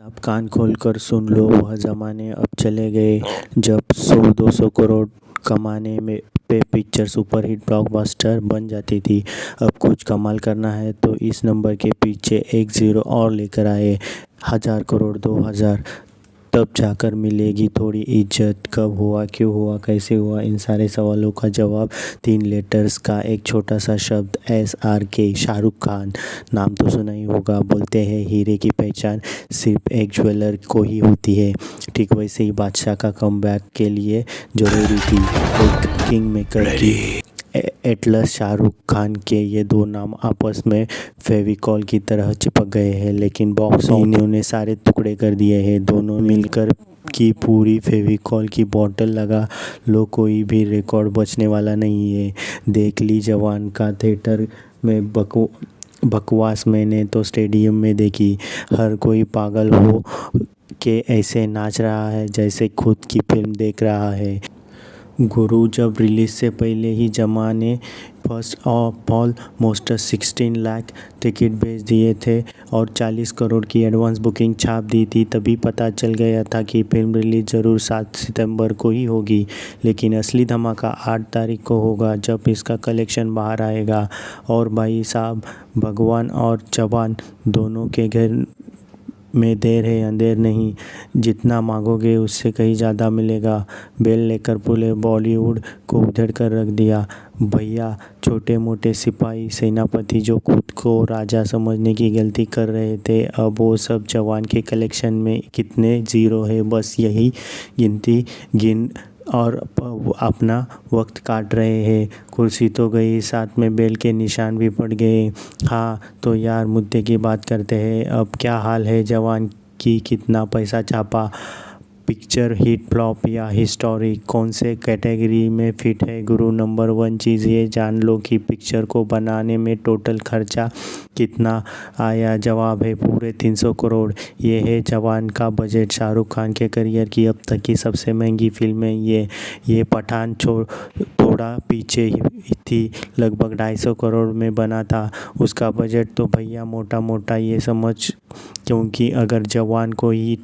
आप कान खोलकर सुन लो, वह ज़माने अब चले गए जब 100-200 करोड़ कमाने में पे पिक्चर सुपरहिट ब्लॉकबस्टर बन जाती थी। अब कुछ कमाल करना है तो इस नंबर के पीछे एक ज़ीरो और लेकर आए। 1000 करोड़, 2000, तब जाकर मिलेगी थोड़ी इज्जत। कब हुआ, क्यों हुआ, कैसे हुआ, इन सारे सवालों का जवाब 3 लेटर्स का एक छोटा सा शब्द SRK। शाहरुख खान नाम तो सुना ही होगा। बोलते हैं हीरे की पहचान सिर्फ एक ज्वेलर को ही होती है। ठीक वैसे ही बादशाह का कमबैक के लिए जरूरी थी एक किंग मेकर की एटलस। शाहरुख खान के ये दो नाम आपस में फेविकॉल की तरह चिपक गए हैं, लेकिन बॉक्स में इन्होंने सारे टुकड़े कर दिए हैं। दोनों मिलकर की पूरी फेविकॉल की बोतल लगा लो, कोई भी रिकॉर्ड बचने वाला नहीं है। देख ली जवान का थिएटर में बकवास मैंने तो स्टेडियम में देखी। हर कोई पागल हो के ऐसे नाच रहा है जैसे खुद की फिल्म देख रहा है। गुरु जब रिलीज से पहले ही जमाने first of all most 16 lakh ticket बेच दिए थे और 40 करोड़ की एडवांस बुकिंग छाप दी थी। तभी पता चल गया था कि फिल्म रिलीज ज़रूर 7 सितंबर को ही होगी, लेकिन असली धमाका 8 तारीख को होगा जब इसका कलेक्शन बाहर आएगा। और भाई साहब, भगवान और जवान दोनों के घर में देर है अंधेर नहीं। जितना मांगोगे उससे कहीं ज़्यादा मिलेगा। बेल लेकर पूरे बॉलीवुड को उधेड़ कर रख दिया भैया। छोटे मोटे सिपाही सेनापति जो खुद को राजा समझने की गलती कर रहे थे, अब वो सब जवान के कलेक्शन में कितने ज़ीरो है बस यही गिनती गिन और अपना वक्त काट रहे हैं। कुर्सी तो गई, साथ में बेल के निशान भी पड़ गए। हाँ तो यार, मुद्दे की बात करते हैं। अब क्या हाल है जवान की, कितना पैसा छापा, पिक्चर हिट फ्लॉप या हिस्टोरिक, कौन से कैटेगरी में फिट है? गुरु नंबर 1 चीज़ ये जान लो कि पिक्चर को बनाने में टोटल खर्चा कितना आया। जवाब है पूरे 300 करोड़। ये है जवान का बजट। शाहरुख खान के करियर की अब तक की सबसे महंगी फिल्म है ये पठान थोड़ा पीछे ही थी, लगभग 250 करोड़ में बना था उसका बजट। तो भैया मोटा मोटा ये समझ, क्योंकि अगर जवान को ही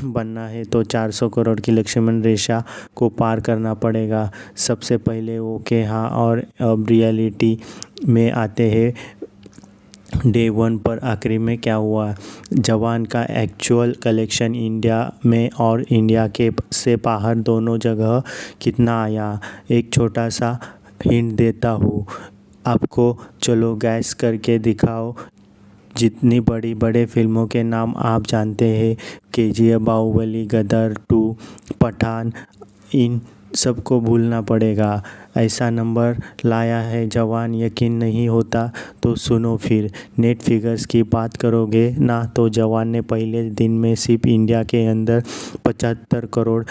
बनना है तो 400 करोड़ की लक्ष्मण रेखा को पार करना पड़ेगा सबसे पहले। ओके हाँ, और अब रियलिटी में आते हैं। डे 1 पर आखिरी में क्या हुआ? जवान का एक्चुअल कलेक्शन इंडिया में और इंडिया के से बाहर दोनों जगह कितना आया? एक छोटा सा हिंट देता हूँ आपको, चलो गैस करके दिखाओ। जितनी बड़ी फिल्मों के नाम आप जानते हैं, KGF, बाहुबली, गदर 2, पठान, इन सबको भूलना पड़ेगा। ऐसा नंबर लाया है जवान, यकीन नहीं होता तो सुनो फिर। नेट फिगर्स की बात करोगे ना तो जवान ने पहले दिन में सिर्फ इंडिया के अंदर 75 करोड़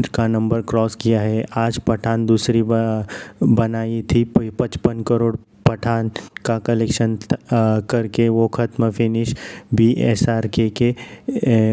का नंबर क्रॉस किया है। आज पठान दूसरी बनाई थी 55 करोड़ पठान का कलेक्शन करके वो ख़त्म फिनिश भी SRK के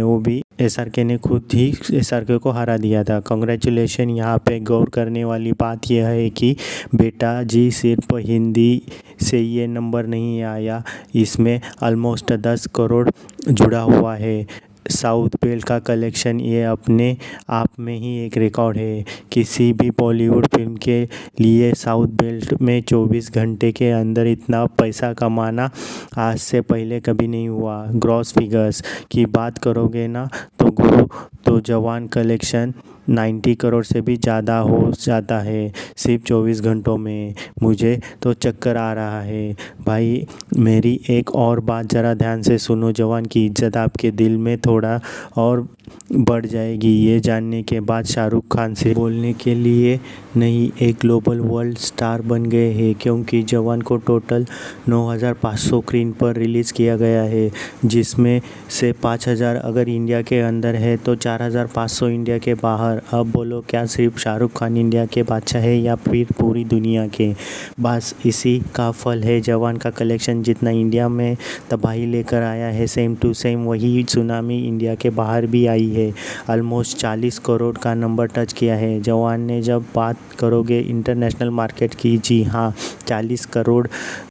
वो भी SRK ने खुद ही SRK को हरा दिया था। कॉन्ग्रेचुलेशन। यहाँ पे गौर करने वाली बात यह है कि बेटा जी सिर्फ हिंदी से ये नंबर नहीं आया, इसमें ऑलमोस्ट 10 करोड़ जुड़ा हुआ है। साउथ बेल्ट का कलेक्शन ये अपने आप में ही एक रिकॉर्ड है। किसी भी बॉलीवुड फिल्म के लिए साउथ बेल्ट में 24 घंटे के अंदर इतना पैसा कमाना आज से पहले कभी नहीं हुआ। ग्रॉस फिगर्स की बात करोगे ना तो गुरु, तो जवान कलेक्शन 90 करोड़ से भी ज़्यादा हो जाता है सिर्फ 24 घंटों में। मुझे तो चक्कर आ रहा है भाई। मेरी एक और बात ज़रा ध्यान से सुनो, जवान की इज्जत आपके दिल में थोड़ा और बढ़ जाएगी ये जानने के बाद शाहरुख खान से बोलने के लिए नहीं, एक ग्लोबल वर्ल्ड स्टार बन गए हैं। क्योंकि जवान को टोटल 9500 स्क्रीन पर रिलीज़ किया गया है, जिसमें से 5000 अगर इंडिया के अंदर है तो 4500 इंडिया के बाहर। अब बोलो क्या सिर्फ शाहरुख खान इंडिया के बादशाह है या फिर पूरी दुनिया के? बस इसी का फल है जवान का कलेक्शन। जितना इंडिया में तबाही लेकर आया है, सेम टू सेम वही सुनामी इंडिया के बाहर भी आई है। ऑलमोस्ट 40 करोड़ का नंबर टच किया है जवान ने। जब बात करोगे इंटरनेशनल मार्केट की, जी हाँ, 40 करोड़